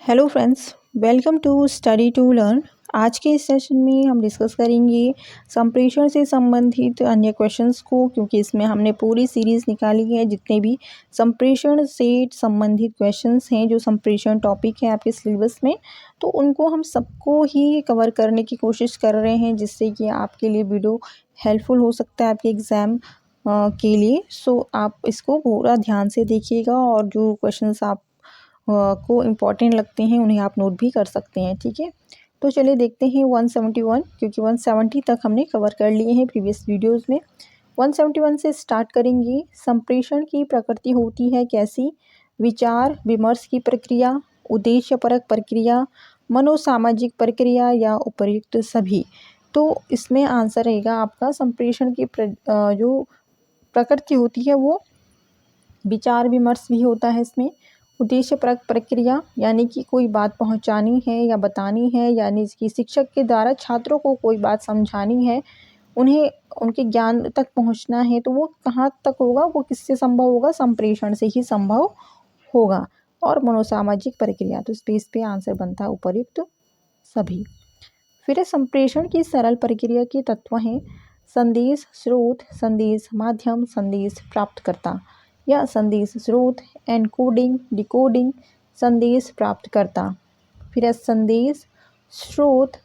Hello friends, welcome to study to learn. आज के इस सेशन में हम डिस्कस करेंगे संप्रेषण से संबंधित अन्य क्वेश्चंस को, क्योंकि इसमें हमने पूरी सीरीज़ निकाली है। जितने भी संप्रेषण से संबंधित क्वेश्चंस हैं, जो संप्रेषण टॉपिक है आपके सिलेबस में, तो उनको हम सबको ही कवर करने की कोशिश कर रहे हैं, जिससे कि आपके लिए वीडियो हेल्पफुल हो सकता है आपके एग्ज़ाम के लिए। सो आप इसको पूरा ध्यान से देखिएगा और जो क्वेश्चंस आप को इम्पॉर्टेंट लगते हैं उन्हें आप नोट भी कर सकते हैं। ठीक है, तो चलिए देखते हैं 171, क्योंकि 170 तक हमने कवर कर लिए हैं प्रीवियस वीडियोस में। 171 से स्टार्ट करेंगे। संप्रेषण की प्रकृति होती है कैसी? विचार विमर्श की प्रक्रिया, उद्देश्यपरक प्रक्रिया, मनोसामाजिक प्रक्रिया या उपर्युक्त सभी। तो इसमें आंसर रहेगा आपका संप्रेषण की जो प्रकृति होती है वो विचार विमर्श भी होता है इसमें। उद्देश्यपरक प्रक्रिया यानी कि कोई बात पहुंचानी है या बतानी है, यानी कि शिक्षक के द्वारा छात्रों को कोई बात समझानी है, उन्हें उनके ज्ञान तक पहुंचना है, तो वो कहाँ तक होगा, वो किससे संभव होगा? संप्रेषण से ही संभव होगा। और मनोसामाजिक प्रक्रिया, तो इस पे आंसर बनता है उपर्युक्त सभी। फिर है संप्रेषण की सरल प्रक्रिया के तत्व हैं संदेश स्रोत, संदेश माध्यम, संदेश प्राप्तकर्ता या संदेश स्रोत, एनकोडिंग डिकोडिंग, संदेश प्राप्तकर्ता। फिर है संदेश स्रोत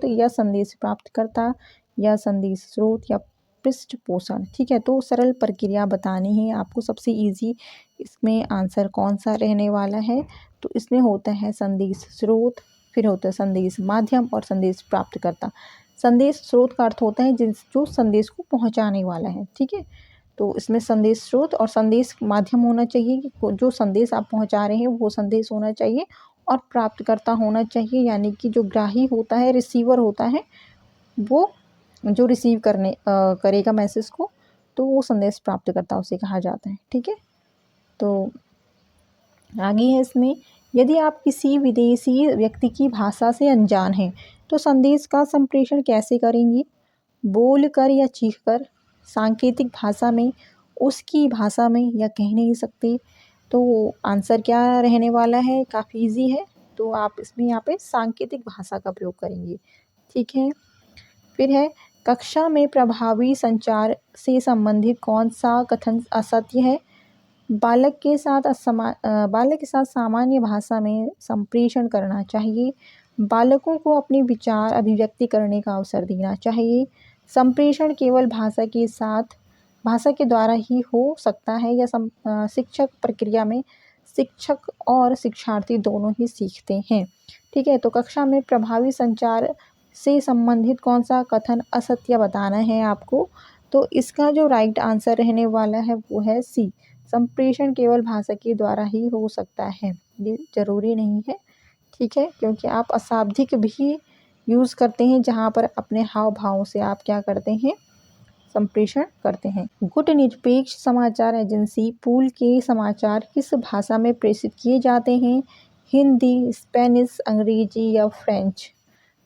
या संदेश प्राप्तकर्ता या संदेश स्रोत या पृष्ठपोषण। ठीक है, तो सरल प्रक्रिया बतानी है आपको। सबसे इजी इसमें आंसर कौन सा रहने वाला है? तो इसमें होता है संदेश स्रोत, फिर होता है संदेश माध्यम और संदेश प्राप्तकर्ता। संदेश स्रोत का अर्थ होता है जो संदेश को पहुंचाने वाला है। ठीक है, तो इसमें संदेश स्रोत और संदेश माध्यम होना चाहिए कि जो संदेश आप पहुंचा रहे हैं वो संदेश होना चाहिए, और प्राप्तकर्ता होना चाहिए, यानी कि जो ग्राही होता है, रिसीवर होता है, वो जो रिसीव करेगा मैसेज को, तो वो संदेश प्राप्तकर्ता उसे कहा जाता है। ठीक है, तो आगे है इसमें, यदि आप किसी विदेशी व्यक्ति की भाषा से अनजान हैं तो संदेश का संप्रेषण कैसे करेंगी? बोल कर या चीख कर, सांकेतिक भाषा में, उसकी भाषा में, या कह नहीं सकते? तो आंसर क्या रहने वाला है? काफ़ी इजी है, तो आप इसमें यहाँ पे सांकेतिक भाषा का प्रयोग करेंगे। ठीक है, फिर है कक्षा में प्रभावी संचार से संबंधित कौन सा कथन असत्य है? बालक के साथ सामान्य भाषा में संप्रेषण करना चाहिए। बालकों को अपने विचार अभिव्यक्ति करने का अवसर देना चाहिए। संप्रेषण केवल भाषा के द्वारा ही हो सकता है, या शिक्षक प्रक्रिया में शिक्षक और शिक्षार्थी दोनों ही सीखते हैं। ठीक है, तो कक्षा में प्रभावी संचार से संबंधित कौन सा कथन असत्य बताना है आपको? तो इसका जो राइट आंसर रहने वाला है वो है सी, संप्रेषण केवल भाषा के द्वारा ही हो सकता है। ये जरूरी नहीं है। ठीक है, क्योंकि आप अशाब्दिक भी यूज़ करते हैं, जहाँ पर अपने हाव भावों से आप क्या करते हैं? संप्रेषण करते हैं। गुटनिरपेक्ष समाचार एजेंसी पूल के समाचार किस भाषा में प्रेषित किए जाते हैं? हिंदी, स्पेनिश, अंग्रेजी या फ्रेंच?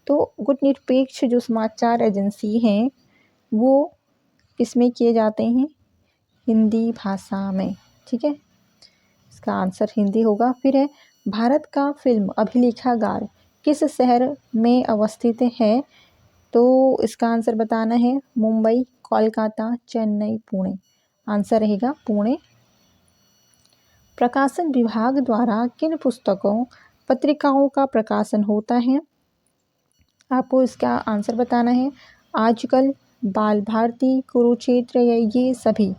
तो गुटनिरपेक्ष जो समाचार एजेंसी हैं वो किसमें किए जाते हैं? हिंदी भाषा में। ठीक है, इसका आंसर हिंदी होगा। फिर है भारत का फिल्म अभिलेखागार किस शहर में अवस्थित है? तो इसका आंसर बताना है मुंबई, कोलकाता, चेन्नई, पुणे। आंसर रहेगा पुणे। प्रकाशन विभाग द्वारा किन पुस्तकों पत्रिकाओं का प्रकाशन होता है? आपको इसका आंसर बताना है आजकल, बाल भारती, कुरुक्षेत्र या ये सभी।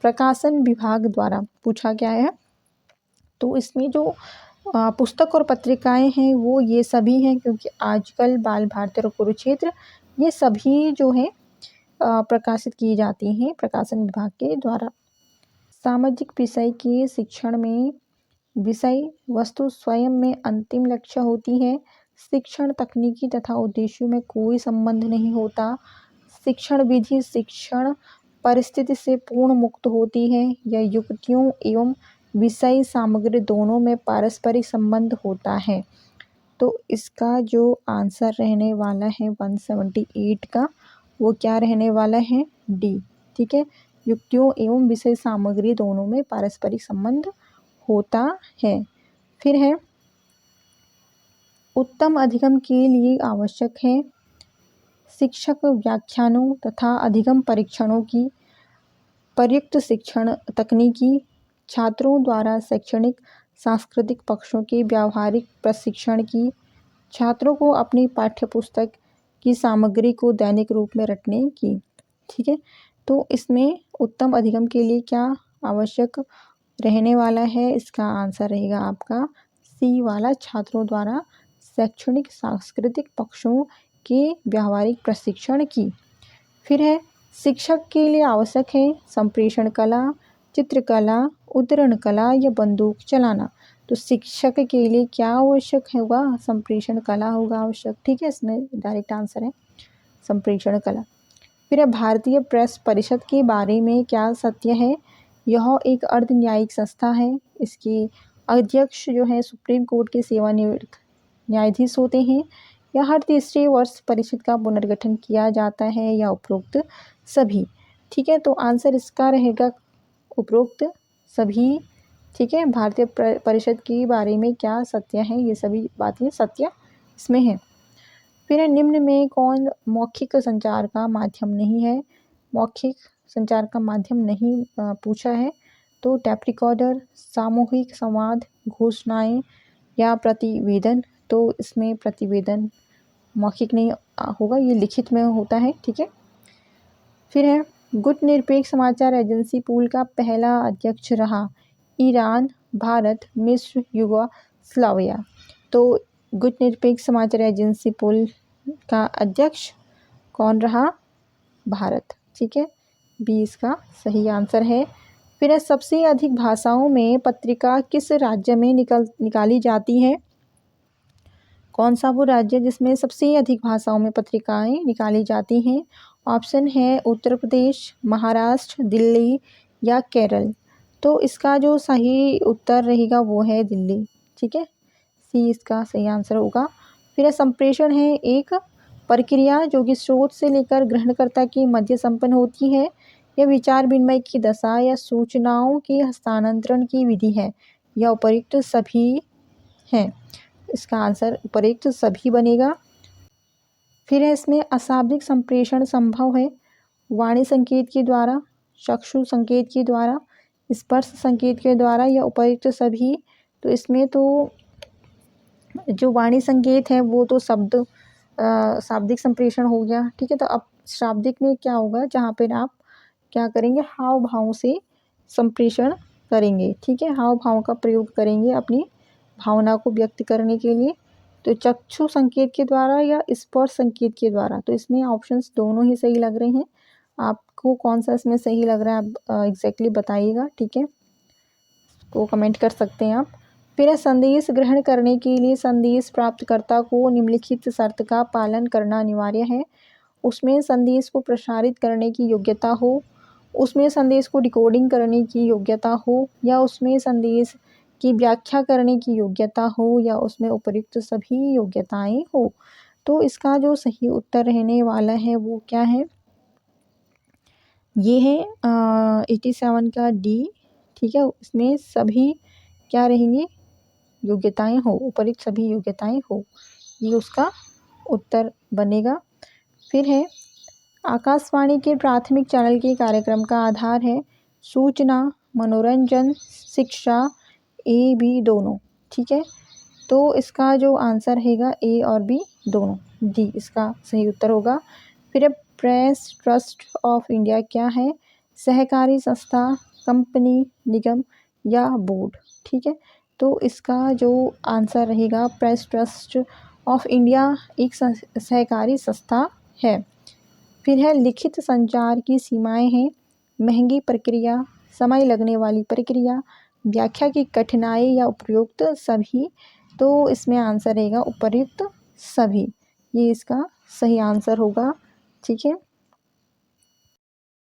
प्रकाशन विभाग द्वारा पूछा गया है, तो इसमें जो पुस्तक और पत्रिकाएं हैं वो ये सभी हैं, क्योंकि आजकल, बाल भारती और कुरुक्षेत्र ये सभी जो हैं प्रकाशित की जाती हैं प्रकाशन विभाग के द्वारा। सामाजिक विषय के शिक्षण में विषय वस्तु स्वयं में अंतिम लक्ष्य होती है। शिक्षण तकनीकी तथा उद्देश्यों में कोई संबंध नहीं होता। शिक्षण विधि शिक्षण परिस्थिति से पूर्ण मुक्त होती है, या युक्तियों एवं विषय सामग्री दोनों में पारस्परिक संबंध होता है? तो इसका जो आंसर रहने वाला है 178 का, वो क्या रहने वाला है? डी। ठीक है, युक्तियों एवं विषय सामग्री दोनों में पारस्परिक संबंध होता है। फिर है उत्तम अधिगम के लिए आवश्यक है शिक्षक व्याख्यानों तथा अधिगम परीक्षणों की प्रयुक्त शिक्षण तकनीकी छात्रों द्वारा शैक्षणिक सांस्कृतिक पक्षों के व्यावहारिक प्रशिक्षण की छात्रों को अपनी पाठ्यपुस्तक की सामग्री को दैनिक रूप में रटने की। ठीक है, तो इसमें उत्तम अधिगम के लिए क्या आवश्यक रहने वाला है, इसका आंसर रहेगा आपका सी वाला, छात्रों द्वारा शैक्षणिक सांस्कृतिक पक्षों के व्यावहारिक प्रशिक्षण की। फिर है शिक्षक के लिए आवश्यक है संप्रेषण कला, चित्रकला, उद्धरण कला या बंदूक चलाना। तो शिक्षक के लिए क्या आवश्यक होगा, संप्रेषण कला होगा आवश्यक। ठीक है, इसमें डायरेक्ट आंसर है संप्रेषण कला। फिर है भारतीय प्रेस परिषद के बारे में क्या सत्य है। यह एक अर्ध न्यायिक संस्था है। इसके अध्यक्ष जो है सुप्रीम कोर्ट के सेवानिवृत्त न्यायाधीश होते हैं। या हर तीसरे वर्ष परिषद का पुनर्गठन किया जाता है या उपरोक्त सभी। ठीक है, तो आंसर इसका रहेगा उपरोक्त सभी। ठीक है, भारतीय परिषद के बारे में क्या सत्य है, ये सभी बातें सत्य इसमें है। फिर निम्न में कौन मौखिक संचार का माध्यम नहीं है। मौखिक संचार का माध्यम नहीं पूछा है, तो टैप रिकॉर्डर, सामूहिक संवाद, घोषणाएं या प्रतिवेदन। तो इसमें प्रतिवेदन मौखिक नहीं होगा, ये लिखित में होता है। ठीक है, फिर है गुटनिरपेक्ष समाचार एजेंसी पूल का पहला अध्यक्ष रहा ईरान, भारत, मिस्र, युगोस्लाविया। तो गुटनिरपेक्ष समाचार एजेंसी पूल का अध्यक्ष कौन रहा, भारत। ठीक है, बी इसका सही आंसर है। फिर सबसे अधिक भाषाओं में पत्रिका किस राज्य में निकाली जाती है। कौन सा वो राज्य जिसमें सबसे अधिक भाषाओं में पत्रिकाएं निकाली जाती हैं। ऑप्शन है उत्तर प्रदेश, महाराष्ट्र, दिल्ली या केरल। तो इसका जो सही उत्तर रहेगा वो है दिल्ली। ठीक है, सी इसका सही आंसर होगा। फिर संप्रेषण है एक प्रक्रिया जो कि स्रोत से लेकर ग्रहणकर्ता के मध्य संपन्न होती है। यह विचार विनिमय की दशा या सूचनाओं के हस्तांतरण की विधि है। यह उपयुक्त सभी हैं। इसका आंसर उपयुक्त सभी बनेगा। फिर है इसमें अशाब्दिक संप्रेषण संभव है वाणी संकेत के द्वारा, चक्षु संकेत के द्वारा, स्पर्श संकेत के द्वारा या उपयुक्त सभी। तो इसमें तो जो वाणी संकेत है वो तो शाब्दिक संप्रेषण हो गया। ठीक है, तो अब शाब्दिक में क्या होगा, जहाँ पर आप क्या करेंगे, हाव भाव से संप्रेषण करेंगे। ठीक है, हाव भाव का प्रयोग करेंगे अपनी भावना को व्यक्त करने के लिए। तो चक्षु संकेत के द्वारा या स्पर्श संकेत के द्वारा। तो इसमें ऑप्शंस दोनों ही सही लग रहे हैं। आपको कौन सा इसमें सही लग रहा है आप एग्जैक्टली बताइएगा। ठीक है, तो कमेंट कर सकते हैं आप। फिर संदेश ग्रहण करने के लिए संदेश प्राप्तकर्ता को निम्नलिखित शर्त का पालन करना अनिवार्य है। उसमें संदेश को प्रसारित करने की योग्यता हो, उसमें संदेश को डिकोडिंग करने की योग्यता हो, या उसमें संदेश की व्याख्या करने की योग्यता हो, या उसमें उपयुक्त सभी योग्यताएं हो। तो इसका जो सही उत्तर रहने वाला है वो क्या है, ये है 87 का डी। ठीक है, इसमें सभी क्या रहेंगे, योग्यताएं हो, उपयुक्त सभी योग्यताएं हो, ये उसका उत्तर बनेगा। फिर है आकाशवाणी के प्राथमिक चैनल के कार्यक्रम का आधार है सूचना, मनोरंजन, शिक्षा, ए बी दोनों। ठीक है, तो इसका जो आंसर रहेगा ए और बी दोनों, डी इसका सही उत्तर होगा। फिर प्रेस ट्रस्ट ऑफ इंडिया क्या है, सहकारी संस्था, कंपनी, निगम या बोर्ड। ठीक है, तो इसका जो आंसर रहेगा प्रेस ट्रस्ट ऑफ इंडिया एक सहकारी संस्था है। फिर है लिखित संचार की सीमाएं हैं महंगी प्रक्रिया, समय लगने वाली प्रक्रिया, व्याख्या की कठिनाई या उपयुक्त सभी। तो इसमें आंसर रहेगा उपयुक्त सभी, ये इसका सही आंसर होगा। ठीक है।